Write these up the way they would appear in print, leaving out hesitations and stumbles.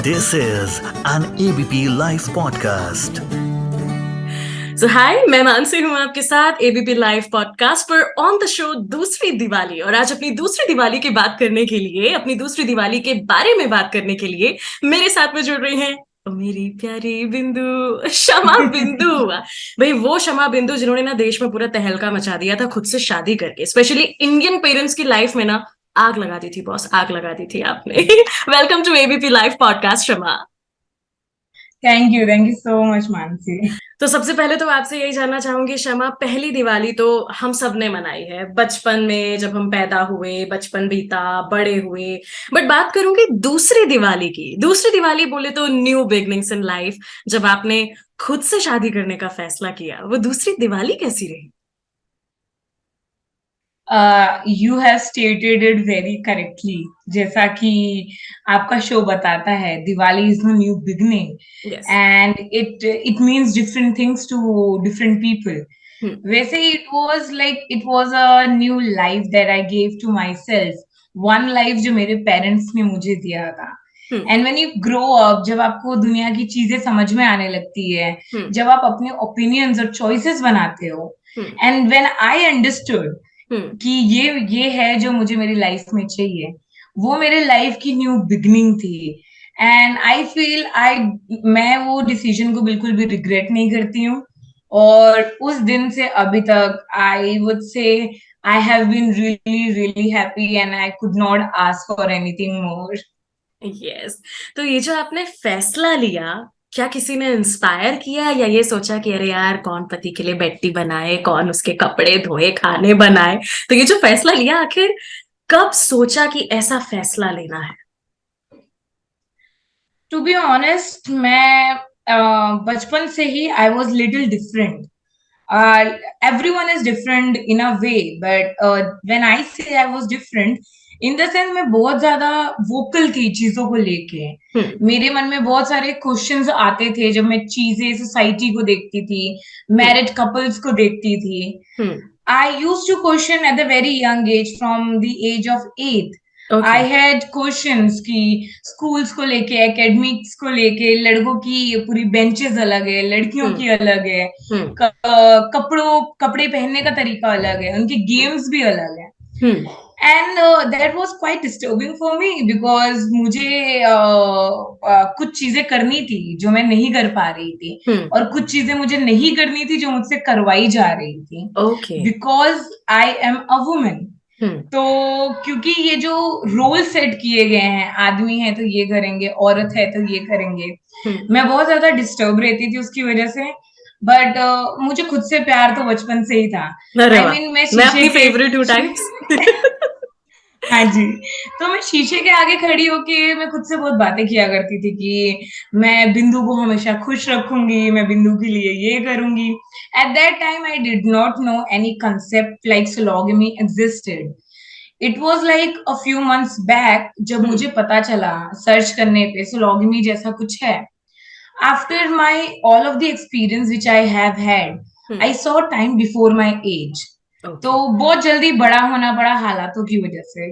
This is an ABP Life podcast. हाय, मैं मानसी हूँ आपके साथ एबीपी लाइव पॉडकास्ट पर ऑन द शो दूसरी दिवाली। और आज अपनी दूसरी दिवाली की बात करने के लिए, अपनी दूसरी दिवाली के बारे में बात करने के लिए मेरे साथ में जुड़ रही हैं मेरी प्यारी बिंदु, शमा बिंदु। भाई वो शमा बिंदु जिन्होंने ना देश में पूरा तहलका मचा दिया था खुद से शादी करके, स्पेशली इंडियन पेरेंट्स की लाइफ में ना आग लगा दी थी बॉस, आग लगा दी थी आपने। Welcome to ABP live podcast Shama. Thank you so much Mansi. तो सबसे पहले तो आपसे यही जानना चाहूंगी शमा, पहली दिवाली तो हम सब ने मनाई है बचपन में, जब हम पैदा हुए, बचपन बीता, बड़े हुए। बट बात करूंगी दूसरी दिवाली की। दूसरी दिवाली बोले तो न्यू बिगनिंग्स इन लाइफ, जब आपने खुद से शादी करने का फैसला किया, वो दूसरी दिवाली कैसी रही? You have stated it very correctly. जैसा कि आपका शो बताता है, Diwali is the new beginning Yes. And it means different things to different people. वैसे it was a new life that I gave to myself, one life जो मेरे parents ने मुझे दिया था। And when you grow up, जब आपको दुनिया की चीजें समझ में आने लगती है, जब आप अपने ओपिनियंस और चॉइसेस बनाते हो, एंड व्हेन आई अंडरस्टूड कि ये है जो मुझे मेरी लाइफ में चाहिए, वो मेरे लाइफ की न्यू बिगनिंग थी। एंड आई फील मैं वो डिसीजन को बिल्कुल भी रिग्रेट नहीं करती हूँ। और उस दिन से अभी तक I would say I have been really really happy and I could not ask for anything more. Yes. तो ये जो आपने फैसला लिया, क्या किसी ने इंस्पायर किया, या ये सोचा कि अरे यार कौन पति के लिए बेटी बनाए, कौन उसके कपड़े धोए, खाने बनाए? तो ये जो फैसला लिया, आखिर कब सोचा कि ऐसा फैसला लेना है? टू बी ऑनेस्ट, मैं बचपन से ही I was little different. everyone is different in a way, but when I say I was different in the sense, मैं बहुत ज्यादा वोकल थी चीजों को लेके। मेरे मन में बहुत सारे क्वेश्चंस आते थे जब मैं चीजें सोसाइटी को देखती थी, मैरिड कपल्स को देखती थी। I use to question at the very young age, from the age of 8। I had questions कि स्कूल्स को लेके, एकेडमिक्स को लेके, लड़कों की पूरी बेंचेस अलग है, लड़कियों की अलग है, कपड़े पहनने का तरीका अलग है, उनके गेम्स भी अलग है। And that was quite disturbing for me, because मुझे कुछ चीजें करनी थी जो मैं नहीं कर पा रही थी, और कुछ चीजें मुझे नहीं करनी थी जो मुझसे करवाई जा रही थी, because I am a women. तो क्योंकि ये जो रोल सेट किए गए हैं, आदमी है तो ये करेंगे, औरत है तो ये करेंगे, मैं बहुत ज्यादा डिस्टर्ब रहती थी उसकी वजह से। बट मुझे खुद से प्यार तो बचपन से ही था। आई मीन मैं अपनी फेवरेट हूँ टाइम्स। हाँ जी। तो मैं शीशे के आगे खड़ी होके मैं खुद से बहुत बातें किया करती थी कि मैं बिंदु को हमेशा खुश रखूंगी, मैं बिंदु के लिए ये करूंगी। At that time I did not know any concept like sologamy existed. It was like a few months back जब मुझे पता चला सर्च करने पे सोलोगमी जैसा कुछ है। After my all of the experience which I have had, I saw time before my age. तो बहुत जल्दी बड़ा होना पड़ा हालातों की वजह से।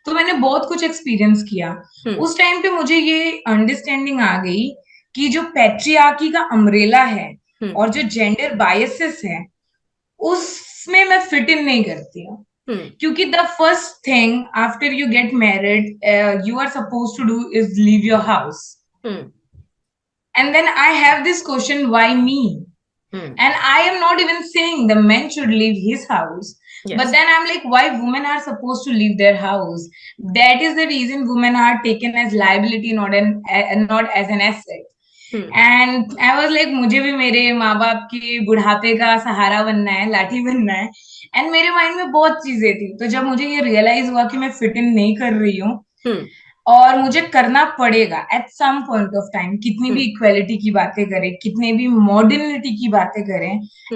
तो मैंने बहुत कुछ एक्सपीरियंस किया। उस टाइम पे मुझे ये अंडरस्टैंडिंग आ गई कि जो पैट्रियार्की का अम्ब्रेला है और जो जेंडर बायसेस है, उसमें मैं फिट इन नहीं करती हूँ। क्योंकि the first thing after you get married you are suppose to do is leave your house. And then I have this question, why me? And I am not even saying the man should leave his house. Yes. But then I'm like, why women are supposed to leave their house? That is the reason women are taken as liability, not as an asset. And I was like, मुझे भी मेरे माँ बाप के बुढ़ापे का सहारा बनना है, लाठी बनना है। एंड मेरे माइंड में बहुत चीजें थी। तो जब मुझे ये रियलाइज हुआ कि मैं फिट इन नहीं कर रही हूँ और मुझे करना पड़ेगा at some point of time, कितनी भी इक्वेलिटी की बातें करें, कितने भी मॉडर्निटी की बातें करें,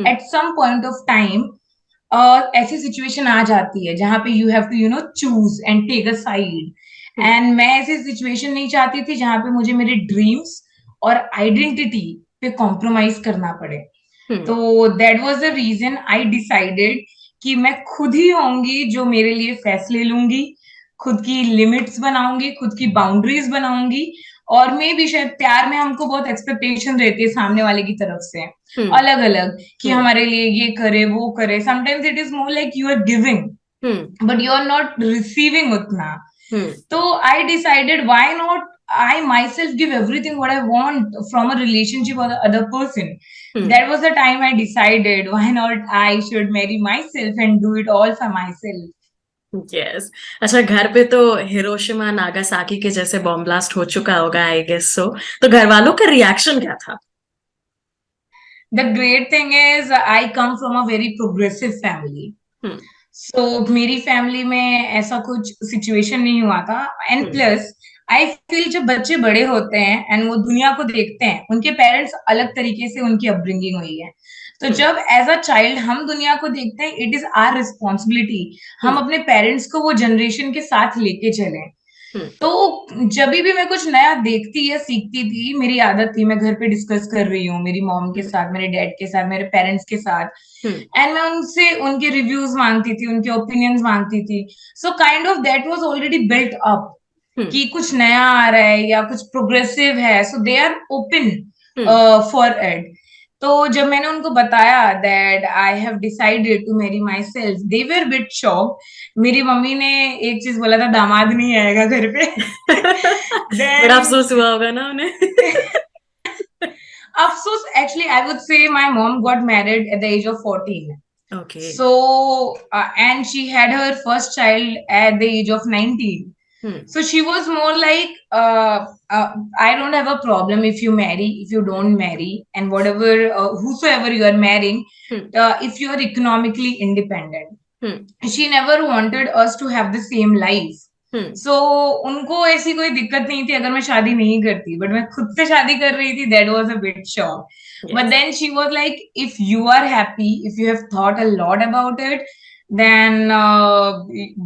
at some point of time ऐसी सिचुएशन आ जाती है जहां पे you have to choose and take a side. And मैं ऐसी सिचुएशन नहीं चाहती थी जहां पे मुझे मेरे ड्रीम्स और आइडेंटिटी पे कॉम्प्रोमाइज करना पड़े। तो that was the reason I decided कि मैं खुद ही होंगी जो मेरे लिए फैसले लूंगी, खुद की लिमिट्स बनाऊंगी, खुद की बाउंड्रीज बनाऊंगी, और मे भी शायद प्यार में हमको बहुत एक्सपेक्टेशन रहती है सामने वाले की तरफ से, अलग अलग, कि हमारे लिए ये करे वो करे. Sometimes it is more like you are giving but you're not receiving utna. So I decided, why not I myself give everything what I want from a relationship or the other person. That was the time I decided, why not I should marry myself and do it all for myself. Yes. अच्छा, घर पे तो Hiroshima Nagasaki के जैसे bomb blast हो चुका होगा, I guess so. तो घर वालों का रिएक्शन क्या था? The great thing is I come from a very progressive family. So मेरी फैमिली में ऐसा कुछ सिचुएशन नहीं हुआ था. एंड प्लस आई फील जब बच्चे बड़े होते हैं एंड वो दुनिया को देखते हैं, उनके पेरेंट्स अलग तरीके से उनकी अपब्रिंगिंग हुई है. तो जब एज अ चाइल्ड हम दुनिया को देखते हैं, इट इज आवर रिस्पॉन्सिबिलिटी हम अपने पेरेंट्स को वो जनरेशन के साथ लेके चलें. तो जब भी मैं कुछ नया देखती या सीखती थी, मेरी आदत थी, मैं घर पे डिस्कस कर रही हूँ मेरी मॉम के साथ, मेरे डैड के साथ, मेरे पेरेंट्स के साथ, एंड मैं उनसे उनके रिव्यूज मांगती थी, उनके ओपिनियंस मांगती थी. So kind of that was already built up कि कुछ नया आ रहा है या कुछ प्रोग्रेसिव है, so they are open for it. तो जब मैंने उनको बताया that I have decided to marry myself, they were bit shock. मेरी मम्मी ने एक चीज बोला था, दामाद नहीं आएगा घर पे. बड़ा अफसोस हुआ होगा ना उन्हें. अफसोस, actually I would say my mom got married at the age of 14. Okay. So and she had her first child at the age of 19. So she was more like, I don't have a problem if you marry, if you don't marry, and whatever, whosoever you are marrying, if you are economically independent. She never wanted us to have the same life. So उनको ऐसी कोई दिक्कत नहीं थी अगर मैं शादी नहीं करती, बट मैं खुद से शादी कर रही थी. That was a bit shock. Yes. But then she was like, if you are happy, if you have thought a lot about it, then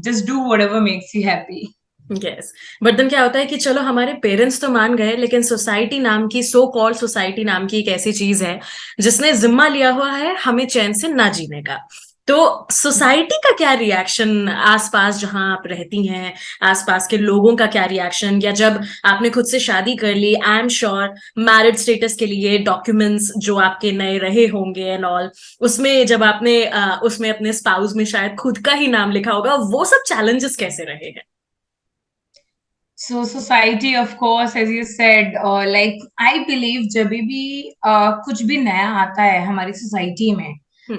just do whatever makes you happy. यस. But then क्या होता है कि चलो हमारे parents तो मान गए, लेकिन सोसाइटी नाम की, सो कॉल्ड सोसाइटी नाम की एक ऐसी चीज है जिसने जिम्मा लिया हुआ है हमें चैन से ना जीने का. तो सोसाइटी का क्या रिएक्शन, आसपास जहां आप रहती हैं आसपास के लोगों का क्या रिएक्शन, या जब आपने खुद से शादी कर ली, I am sure married status के लिए डॉक्यूमेंट्स जो आपके नए रहे होंगे एंड ऑल, उसमें जब आपने उसमें अपने स्पाउस में शायद खुद का ही नाम लिखा होगा, वो सब चैलेंजेस कैसे रहे हैं? So society, of course, as you said, like I believe जब भी कुछ भी नया आता है हमारी सोसाइटी में,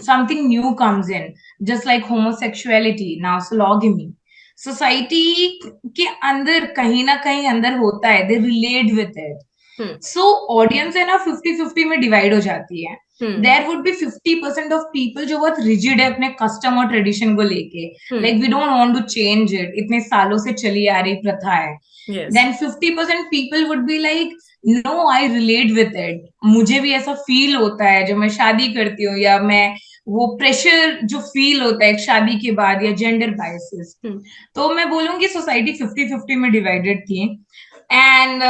something new comes in, just like homosexuality, now sologamy. Society के अंदर कहीं ना कहीं अंदर होता है, they relate with it. So audience है ना 50-50 में डिवाइड हो जाती है. There would be 50% of people जो बहुत rigid है अपने कस्टम और ट्रेडिशन को लेके, like we don't want to change it, इतने सालों से चली आ रही प्रथा है. Yes. Then 50% people would be like, no, I relate with it. मुझे भी ऐसा फील होता है जब मैं शादी करती हूँ, या मैं वो प्रेशर जो फील होता है शादी के बाद, या जेंडर बायसेस. तो मैं बोलूंगी सोसाइटी 50-50 में डिवाइडेड थी. And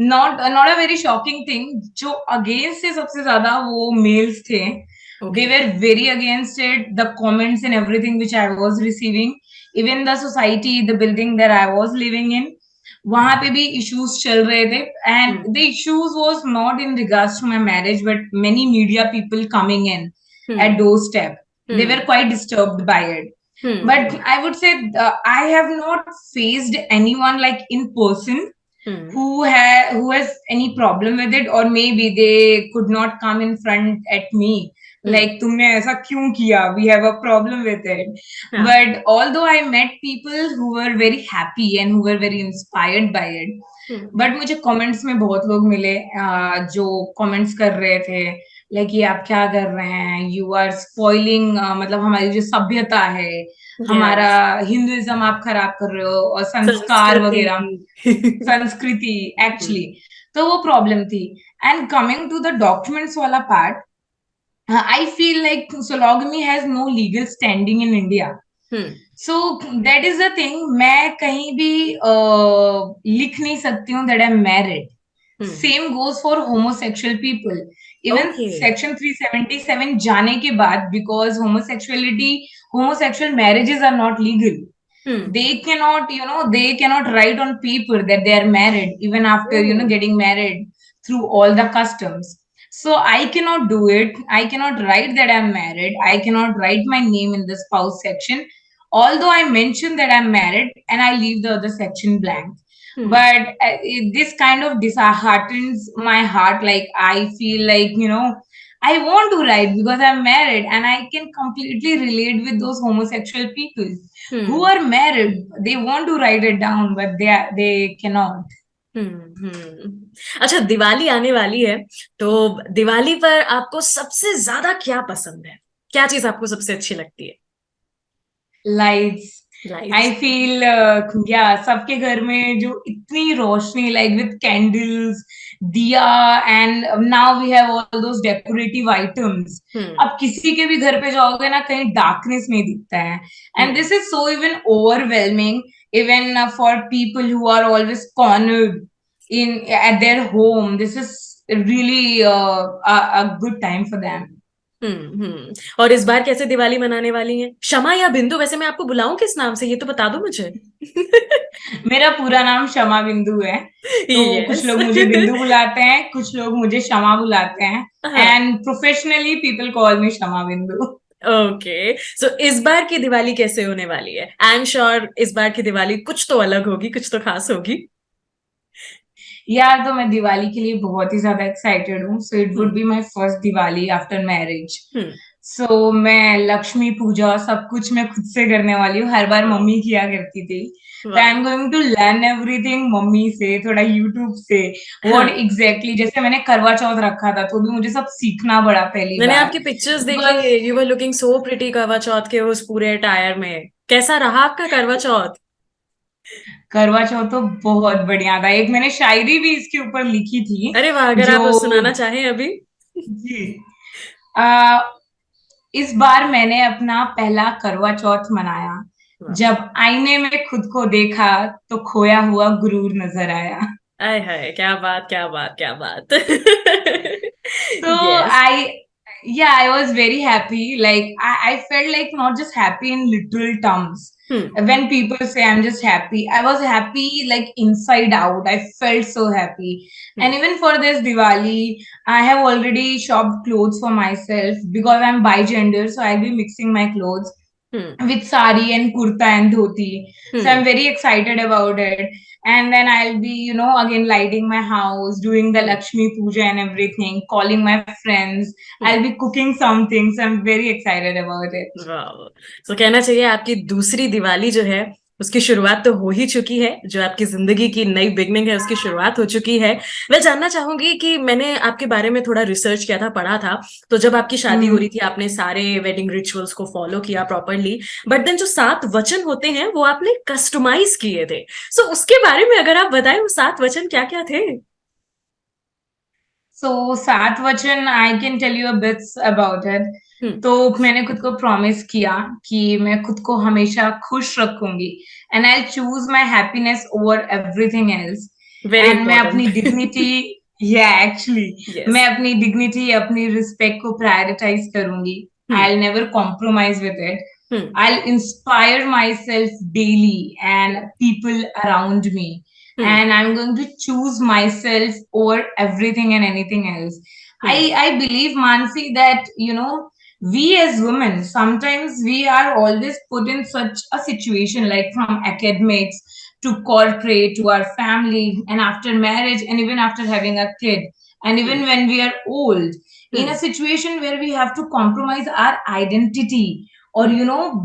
not a very shocking thing, जो अगेंस्ट से सबसे ज्यादा वो मेल्स थे. They were very against it, the comments and everything which I was receiving. Even the society, the building that I was living in, वहां पे भी issues चल रहे थे. And the issues was not in regards to my marriage, but many media people coming in at doorstep. They were quite disturbed by it. But I would say I have not faced anyone like in person who has any problem with it, or maybe they could not come in front at me like तुमने ऐसा क्यों किया, we have a problem with it. But although I met people who were very happy and who were very inspired by it, but मुझे comments में बहुत लोग मिले जो comments कर रहे थे like ये आप क्या कर रहे हैं, you are spoiling, मतलब हमारी जो सभ्यता है, हमारा हिंदुइज्म आप खराब कर रहे हो, और संस्कार वगैरह, संस्कृति एक्चुअली. तो वो प्रॉब्लम थी. And coming to the documents वाला part, I feel like sologamy has no legal standing in India. So that is the thing. मैं कहीं भी लिख नहीं सकती हूँ that I'm married. Same goes for homosexual people. Even Section 377 जाने के बाद, because homosexual marriages are not legal. They cannot, they cannot write on paper that they are married even after, getting married through all the customs. So I cannot do it. I cannot write that I'm married. I cannot write my name in the spouse section, although I mention that I'm married and I leave the other section blank. But this kind of disheartens my heart. Like, I feel like, I want to write because I'm married, and I can completely relate with those homosexual people who are married. They want to write it down, but they cannot. अच्छा, दिवाली आने वाली है, तो दिवाली पर आपको सबसे ज्यादा क्या पसंद है? क्या चीज आपको सबसे अच्छी लगती है? Lights. लाइट्स। I feel, सबके घर में जो इतनी रोशनी, like with candles, दिया, and now we have all those decorative items. अब किसी के भी घर पे जाओगे ना, कहीं darkness नहीं दिखता है. And this is so even overwhelming, even for people who are always cornered at their home. This is really a good time for them. और इस बार कैसे दिवाली मनाने वाली हैं? शमा या बिंदु? वैसे मैं आपको बुलाऊं किस नाम से, ये तो बता दो मुझे। मेरा पूरा नाम क्षमा बिंदु है, तो कुछ लोग मुझे बिंदु बुलाते हैं, कुछ लोग मुझे क्षमा बुलाते हैं, एंड प्रोफेशनली पीपल कॉल मी क्षमा बिंदु। ओके, सो इस बार की दिवाली कैसे होने वाली है? आई एम श्योर इस बार की दिवाली कुछ तो अलग होगी, कुछ तो खास होगी। यार, तो मैं दिवाली के लिए बहुत ही ज्यादा एक्साइटेड हूँ. So it would be my first Diwali after marriage. So मैं लक्ष्मी पूजा सब कुछ मैं खुद से करने वाली हूँ. हर बार मम्मी किया करती थी, तो I am going to learn everything mummy से, थोड़ा यूट्यूब से. व्हाट एग्जैक्टली, जैसे मैंने करवा चौथ रखा था, तो भी मुझे सब सीखना पड़ा पहली बार. मैंने आपकी पिक्चर्स देखे, you were looking so pretty करवा चौथ के उस पूरे अटायर में. कैसा रहा आपका करवा चौथ? करवा चौथ तो बहुत बढ़िया था. एक मैंने शायरी भी इसके ऊपर लिखी थी. अरे वाह, अगर आप सुनाना चाहें अभी. जी. इस बार मैंने अपना पहला करवा चौथ मनाया. जब आईने में खुद को देखा तो खोया हुआ गुरूर नजर आया. आय हाय, क्या बात, क्या बात, क्या बात. So I was very happy. Like, I felt like not just happy in literal terms. When people say I'm just happy, I was happy like inside out. I felt so happy. And even for this Diwali, I have already shopped clothes for myself because I'm bi-gender. So I'll be mixing my clothes with sari and kurta and dhoti. So I'm very excited about it. And then I'll be, again lighting my house, doing the Lakshmi Puja and everything, calling my friends. I'll be cooking something. So I'm very excited about it. वाह. तो कहना चाहिए आपकी दूसरी दिवाली जो है उसकी शुरुआत तो हो ही चुकी है. जो आपकी जिंदगी की नई बिगनिंग है उसकी शुरुआत हो चुकी है. मैं जानना चाहूंगी कि मैंने आपके बारे में थोड़ा रिसर्च किया था, पढ़ा था, तो जब आपकी शादी हो रही थी आपने सारे वेडिंग रिचुअल्स को फॉलो किया प्रॉपरली, बट देन जो 7 वचन होते हैं वो आपने कस्टमाइज किए थे. सो उसके बारे में अगर आप बताएं, वो 7 वचन क्या क्या थे? So 7 वचन, I can tell you a bit about it. तो मैंने खुद को प्रॉमिस किया कि मैं खुद को हमेशा खुश रखूंगी, and I choose my happiness over everything else. And मैं अपनी डिग्निटी एक्चुअली मैं अपनी डिग्निटी, अपनी रिस्पेक्ट को प्रायोरिटाइज करूंगी. I never compromise with it. I'll inspire myself daily and people around me. And I'm going to choose myself over everything and anything else. I believe, Mansi, that, we as women, sometimes we are always put in such a situation, like from academics to corporate to our family, and after marriage, and even after having a kid, and even when we are old, in a situation where we have to compromise our identity, और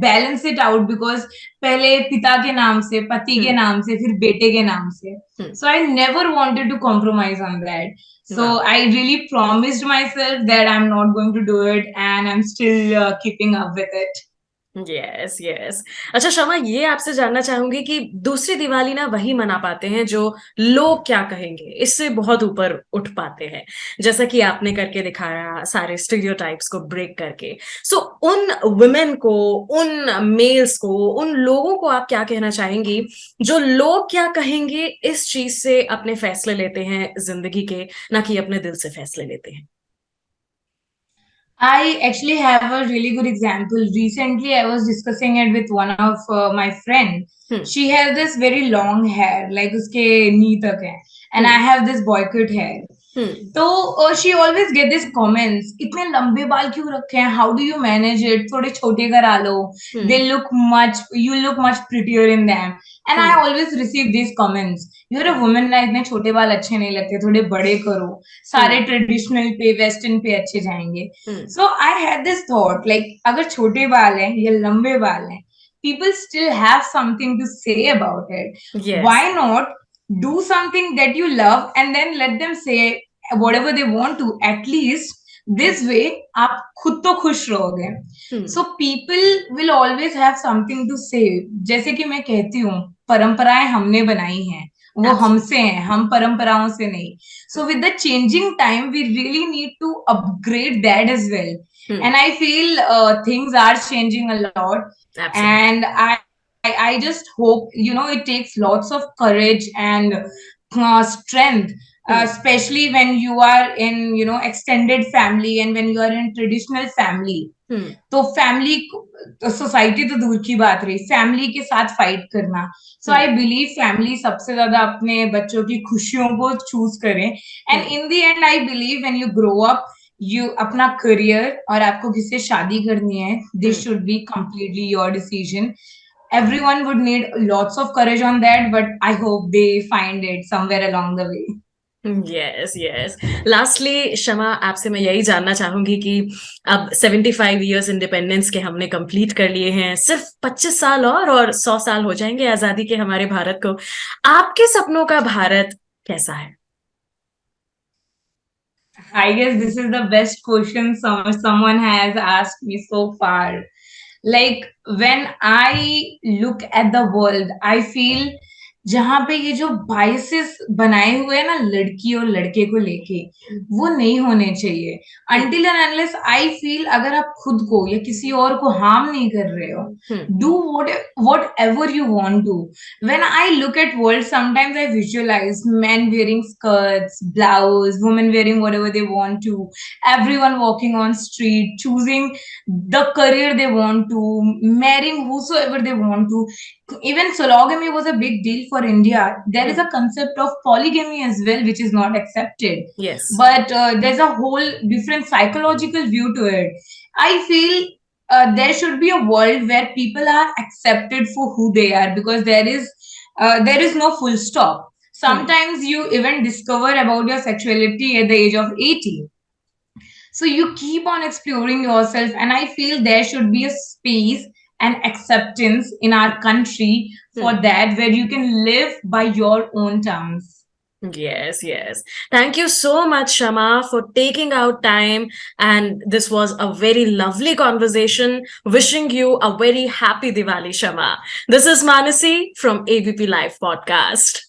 balance it out, because पहले पिता के नाम से, पति के नाम से, फिर बेटे के नाम से. So I never wanted to compromise on that. So I really promised myself that I am not going to do it, and I am still keeping up with it. Yes yes. अच्छा शमा, ये आपसे जानना चाहूंगी कि दूसरी दिवाली ना वही मना पाते हैं जो लोग क्या कहेंगे इससे बहुत ऊपर उठ पाते हैं, जैसा कि आपने करके दिखाया, सारे स्टीरियोटाइप्स को ब्रेक करके. सो उन वुमेन को, उन मेल्स को, उन लोगों को आप क्या कहना चाहेंगी जो लोग क्या कहेंगे इस चीज से अपने फैसले लेते हैं जिंदगी के, ना कि अपने दिल से फैसले लेते हैं? I actually have a really good example. Recently, I was discussing it with one of my friend. Hmm. She has this very long hair, like uske knee tak hai, and I Hmm. have this boycott hair. Hmm. तो she always get this comments, इतने लंबे बाल क्यों रखे हैं, how do you manage it, थोड़े छोटे करा लो, they Hmm. Look much, you look much prettier in them. And I Hmm. Always receive this comments, you are a woman ना, इतने छोटे बाल अच्छे नहीं लगते, थोड़े बड़े करो, सारे Hmm. ट्रेडिशनल पे वेस्टर्न पे अच्छे जाएंगे. Hmm. So I had this thought, like अगर छोटे बाल हैं या लंबे बाल हैं, people still have something to say about it. Why Yes. not do something that you love and then let them say whatever they want to? At least Hmm. this way आप खुद तो खुश रहोगे. Hmm. So people will always have something to say. जैसे कि मैं कहती हूँ, परंपराएं हमने बनाई हैं, वो Absolutely. हमसे हैं, हम परंपराओं से नहीं. So with the changing time, we really need to upgrade that as well. Hmm. And I feel things are changing a lot. Absolutely. And I just hope, you know, it takes lots of courage and strength, Hmm. especially when you are in, you know, extended family and when you are in traditional family. Hmm. तो family, society तो दूर की बात रही, family के साथ fight करना. सो Hmm. I believe family सबसे ज्यादा अपने बच्चों की खुशियों को चूज करें. And Hmm. In the and I believe when you grow up, you अपना करियर और आपको किससे शादी करनी है, this Hmm. Should be completely your decision. Everyone would need lots of courage on that, but I hope they find it somewhere along the way. Yes yes. Lastly Shama, आपसे मैं यही जानना चाहूंगी कि अब 75 इयर्स इंडिपेंडेंस के हमने कंप्लीट कर लिए हैं, सिर्फ 25 साल और 100 साल हो जाएंगे आजादी के हमारे भारत को. आपके सपनों का भारत कैसा है? I guess this is the best question someone has asked me so far. Like when I look at the world, I feel जहां पे ये जो बाइसेस बनाए हुए हैं ना लड़की और लड़के को लेके, वो नहीं होने चाहिए. Hmm. Until and unless I feel अगर आप खुद को या किसी और को हार्म नहीं कर रहे हो, हम्म. do whatever you want to. When I look at world, sometimes I visualize men wearing skirts, blouse, women wearing whatever they want to, everyone walking on street, choosing the career they want to, marrying whosoever they want to. Even sologamy was a big deal for India. There is hmm. a concept of polygamy as well, which is not accepted. Yes. But there's a whole different psychological view to it. I feel there should be a world where people are accepted for who they are, because there is no full stop. Hmm. Sometimes you even discover about your sexuality at the age of 80. So you keep on exploring yourself, and I feel there should be a space and acceptance in our country for hmm. that, where you can live by your own terms. Yes, yes. Thank you so much, Shama, for taking out time. And this was a very lovely conversation. Wishing you a very happy Diwali, Shama. This is Manasi from ABP Live Podcast.